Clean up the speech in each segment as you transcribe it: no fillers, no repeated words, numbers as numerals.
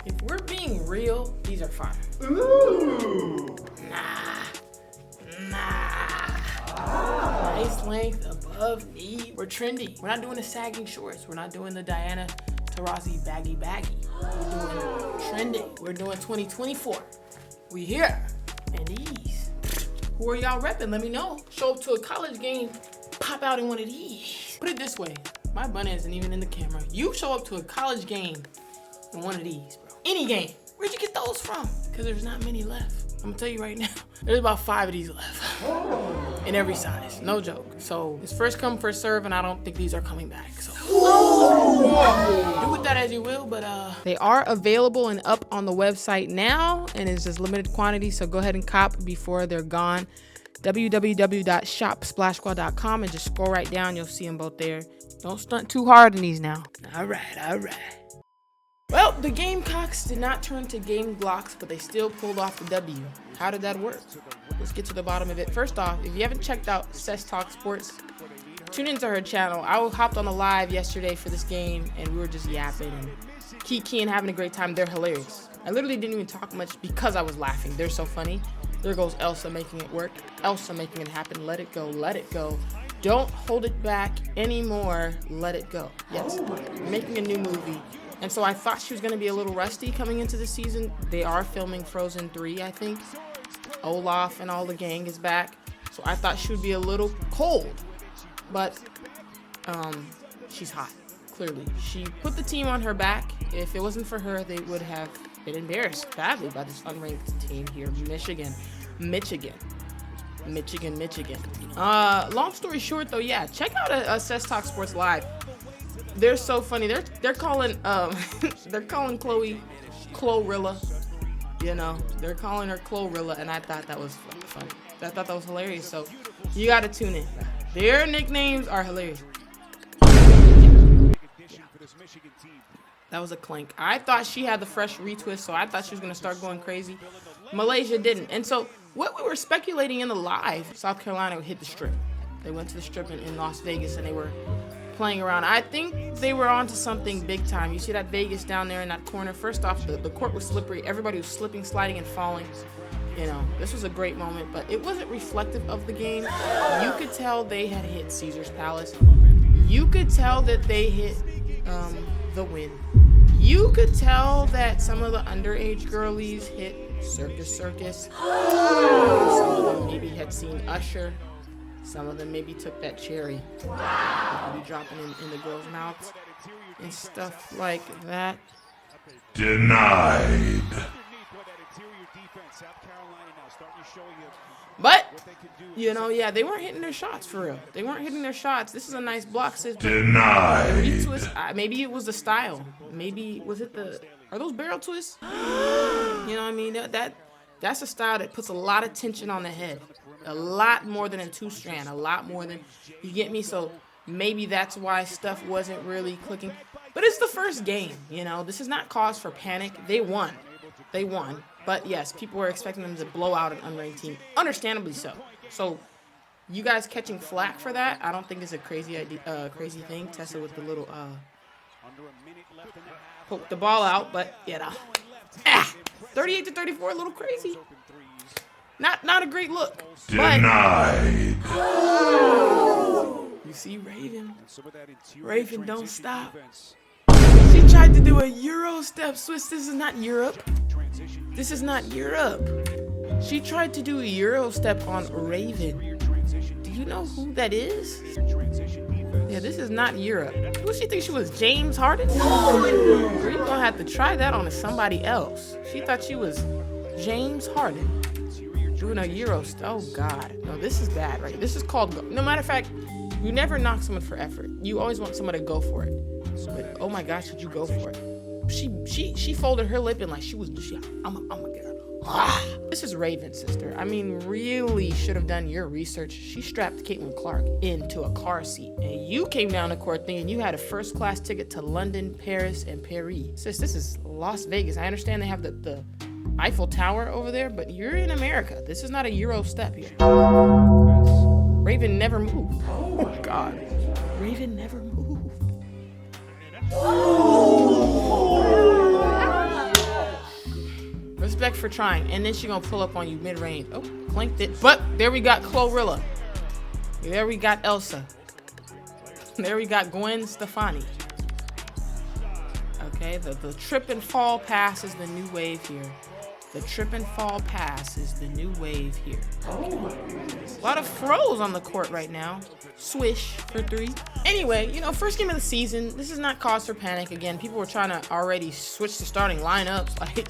If we're being real, these are fire. Ooh. Nah. Nice length above knee. We're trendy. We're not doing the sagging shorts. We're not doing the Diana Taurasi baggy. We're doing trending. We're doing 2024. We here. And these. Who are y'all repping? Let me know. Show up to a college game, pop out in one of these. Put it this way. My bun isn't even in the camera. You show up to a college game in one of these, bro. Any game. Where'd you get those from? Because there's not many left. I'm gonna tell you right now. There's about 5 of these left. In every size. No joke. So it's first come, first serve, and I don't think these are coming back. So do with that as you will, but they are available and up on the website now, and it's just limited quantity, so go ahead and cop before they're gone. www.shopsplashsquad.com and just scroll right down. You'll see them both there. Don't stunt too hard in these now. All right. Well, the Gamecocks did not turn to GameGlocks, but they still pulled off the W. How did that work? Let's get to the bottom of it. First off, if you haven't checked out Cess Talk Sports, tune into her channel. I hopped on a live yesterday for this game, and we were just yapping and kiki and having a great time. They're hilarious. I literally didn't even talk much because I was laughing. They're so funny. There goes Elsa making it work. Elsa making it happen. Let it go. Let it go. Don't hold it back anymore. Let it go. Yes, making a new movie. And so I thought she was going to be a little rusty coming into the season. They are filming Frozen 3, I think. Olaf and all the gang is back. So I thought she would be a little cold. But she's hot, clearly. She put the team on her back. If it wasn't for her, they would have been embarrassed badly by this unranked team here. Michigan. Long story short, though, yeah, check out a Cess Talk Sports Live. They're so funny. They're calling Chloe Chlorilla. You know, they're calling her Chlorilla, and I thought that was funny. I thought that was hilarious. So you got to tune in. Their nicknames are hilarious. That was a clink. I thought she had the fresh retwist, so I thought she was gonna start going crazy. Malaysia didn't, and so what we were speculating in the live, South Carolina would hit the strip. They went to the strip in Las Vegas, and they were playing around. I think they were onto something big time. You see that Vegas down there in that corner. First off, the court was slippery. Everybody was slipping, sliding, and falling. You know, this was a great moment, but it wasn't reflective of the game. You could tell they had hit Caesar's Palace. You could tell that they hit the Win. You could tell that some of the underage girlies hit Circus. Some of them maybe had seen Usher. Some of them maybe took that cherry. They could be dropping in the girls' mouths and stuff like that. Denied. But, you know, yeah, they weren't hitting their shots for real. They weren't hitting their shots. This is a nice block system. Denied. The retwist, maybe it was the style. Maybe, was it are those barrel twists? You know what I mean? That's a style that puts a lot of tension on the head. A lot more than a two-strand. A lot more than, you get me? So maybe that's why stuff wasn't really clicking. But it's the first game, you know? This is not cause for panic. They won. But yes, people were expecting them to blow out an unranked team. Understandably so. So you guys catching flack for that, I don't think it's a crazy idea, crazy thing. Tessa with the little poke the ball out, but you know, 38-34, a little crazy. Not a great look. Denied. But you see Raven don't stop. She tried to do a Euro step Swiss. This is not Europe. She tried to do a Euro step on Raven. Do you know who that is? Yeah, this is not Europe. Who she think she was, James Harden? Girl, you gonna have to try that on somebody else. She thought she was James Harden. Doing a Euro step. Oh God, no, this is bad, right? This is called, no matter of fact, you never knock someone for effort. You always want someone to go for it. But oh my gosh, did you go for it? She folded her lip and like I'm gonna get her. This is Raven's sister. I mean, really should have done your research. She strapped Caitlin Clark into a car seat, and you came down the court thinking you had a first-class ticket to London, Paris, and Paris. Sis, this is Las Vegas. I understand they have the Eiffel Tower over there, but you're in America. This is not a Euro step here. Raven never moved. Oh my God. Raven never moved. respect for trying. And then she gonna pull up on you mid-range. Oh, clinked it. But there we got Chlorilla. There we got Elsa. There we got Gwen Stefani. Okay, the trip and fall pass is the new wave here. The trip and fall pass is the new wave here. Okay. A lot of throws on the court right now. Swish for 3. Anyway, you know, first game of the season. This is not cause for panic. Again, people were trying to already switch to starting lineups. Like,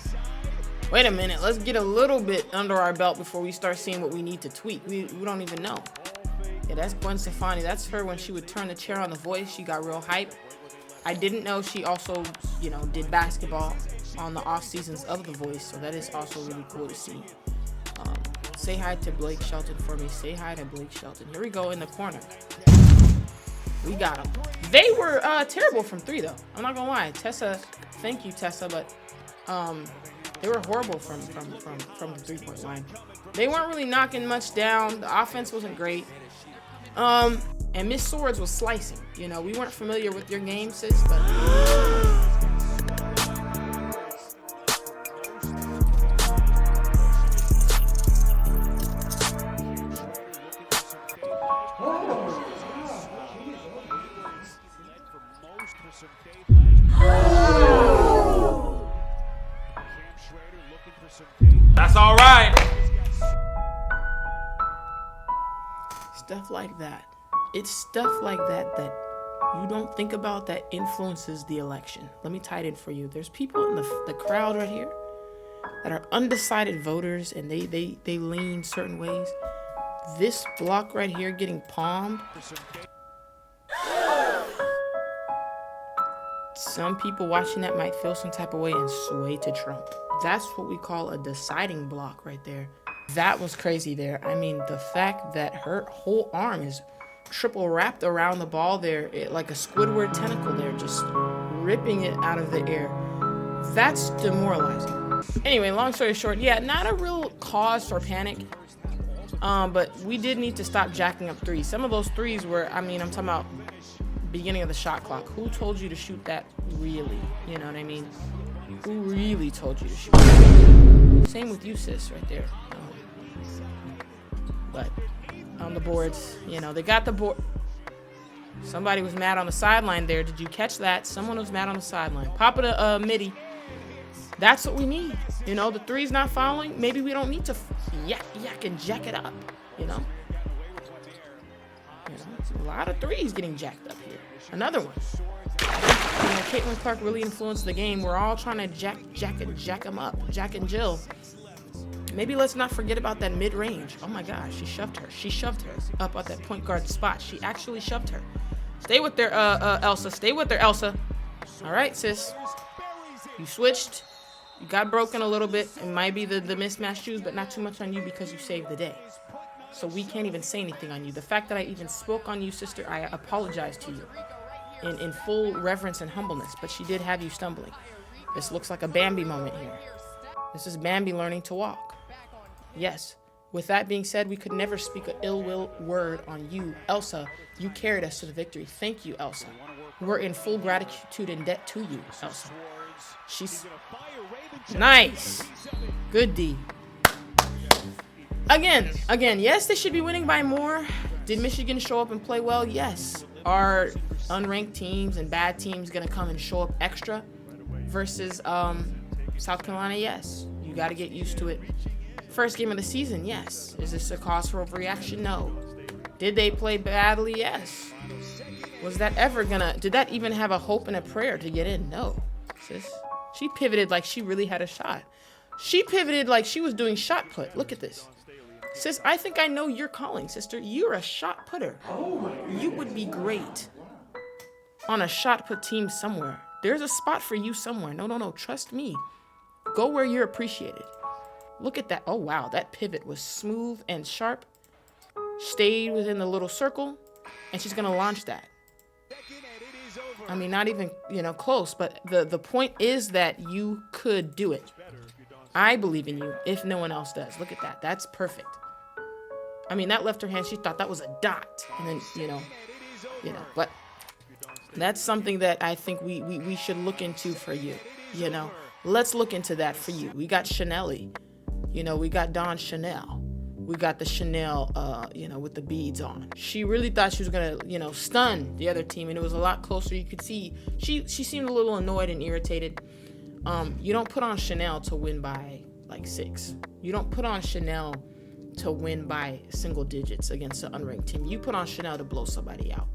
wait a minute, let's get a little bit under our belt before we start seeing what we need to tweak. We don't even know. Yeah, that's Gwen Stefani. That's her when she would turn the chair on The Voice. She got real hype. I didn't know she also, you know, did basketball on the off seasons of The Voice, so that is also really cool to see. Say hi to Blake Shelton for me. Say hi to Blake Shelton. Here we go in the corner. We got them. They were terrible from 3, though. I'm not gonna lie. Tessa, thank you, Tessa, but they were horrible from the 3-point line. They weren't really knocking much down. The offense wasn't great. And Miss Swords was slicing. You know, we weren't familiar with your game, sis, but That's all right. stuff like that. It's stuff like that that you don't think about that influences the election. Let me tie it in for you. There's people in the crowd right here that are undecided voters, and they lean certain ways. This block right here getting palmed. Some people watching that might feel some type of way and sway to Trump. That's what we call a deciding block right there. That was crazy there. I mean, the fact that her whole arm is triple wrapped around the ball there, like a Squidward tentacle there, just ripping it out of the air. That's demoralizing. Anyway, long story short, yeah, not a real cause for panic. But we did need to stop jacking up 3s. Some of those 3s were, I mean, I'm talking about beginning of the shot clock. Who told you to shoot that really? You know what I mean? Who really told you to shoot that? Same with you, sis, right there. But on the boards, you know, they got the board. Somebody was mad on the sideline there. Did you catch that? Someone was mad on the sideline. Pop it a midi. That's what we need. You know, the 3's not fouling. Maybe we don't need to yak and jack it up. You know? A lot of 3's getting jacked up here. Another one. You know, Caitlin Clark really influenced the game. We're all trying to jack them up. Jack and Jill. Maybe let's not forget about that mid-range. Oh my gosh, she shoved her. She shoved her up at that point guard spot. She actually shoved her. Stay with there, Elsa. Stay with there, Elsa. All right, sis. You switched. You got broken a little bit. It might be the mismatched shoes, but not too much on you because you saved the day. So we can't even say anything on you. The fact that I even spoke on you, sister, I apologize to you in full reverence and humbleness, but she did have you stumbling. This looks like a Bambi moment here. This is Bambi learning to walk. Yes. With that being said, we could never speak an ill will word on you, Elsa. You carried us to the victory. Thank you, Elsa. We're in full gratitude and debt to you, Elsa. She's nice. Good D. Again, yes, they should be winning by more. Did Michigan show up and play well? Yes. Are unranked teams and bad teams going to come and show up extra versus South Carolina? Yes. You got to get used to it. First game of the season? Yes. Is this a cause for overreaction? No. Did they play badly? Yes. Was that ever did that even have a hope and a prayer to get in? No, sis. She pivoted like she really had a shot. She pivoted like she was doing shot put. Look at this. Sis, I think I know your calling, sister. You're a shot putter. You would be great on a shot put team somewhere. There's a spot for you somewhere. No. Trust me. Go where you're appreciated. Look at that. Oh, wow. That pivot was smooth and sharp. Stayed within the little circle. And she's going to launch that. I mean, not even, close. But the point is that you could do it. I believe in you if no one else does. Look at that. That's perfect. I mean, that left her hand. She thought that was a dot. And then, but that's something that I think we should look into for you. Let's look into that for you. We got Chanel-y. You know, we got Dawn Chanel. We got the Chanel, with the beads on. She really thought she was gonna, stun the other team, and it was a lot closer. You could see she seemed a little annoyed and irritated. You don't put on Chanel to win by like 6. You don't put on Chanel to win by single digits against an unranked team. You put on Chanel to blow somebody out.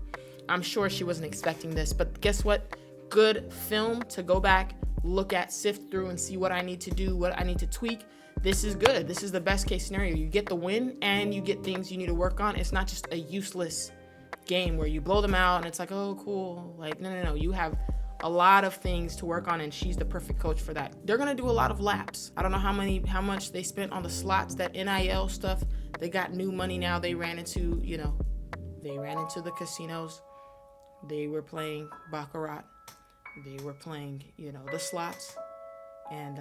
I'm sure she wasn't expecting this, but guess what? Good film to go back, look at, sift through, and see what I need to do, what I need to tweak. This is good. This is the best case scenario. You get the win and you get things you need to work on. It's not just a useless game where you blow them out and it's like, oh, cool. Like, no. You have a lot of things to work on, and she's the perfect coach for that. They're going to do a lot of laps. I don't know how much they spent on the slots, that NIL stuff. They got new money now. They ran into the casinos. They were playing Baccarat. They were playing, the slots. And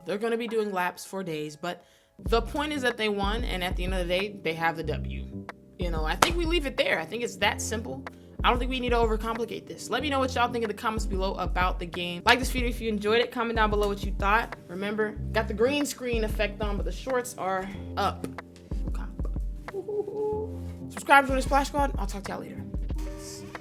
they're going to be doing laps for days. But the point is that they won, and at the end of the day, they have the W. I think we leave it there. I think it's that simple. I don't think we need to overcomplicate this. Let me know what y'all think in the comments below about the game. Like this video if you enjoyed it. Comment down below what you thought. Remember, got the green screen effect on, but the shorts are up. Subscribe to the Splash Squad. I'll talk to y'all later.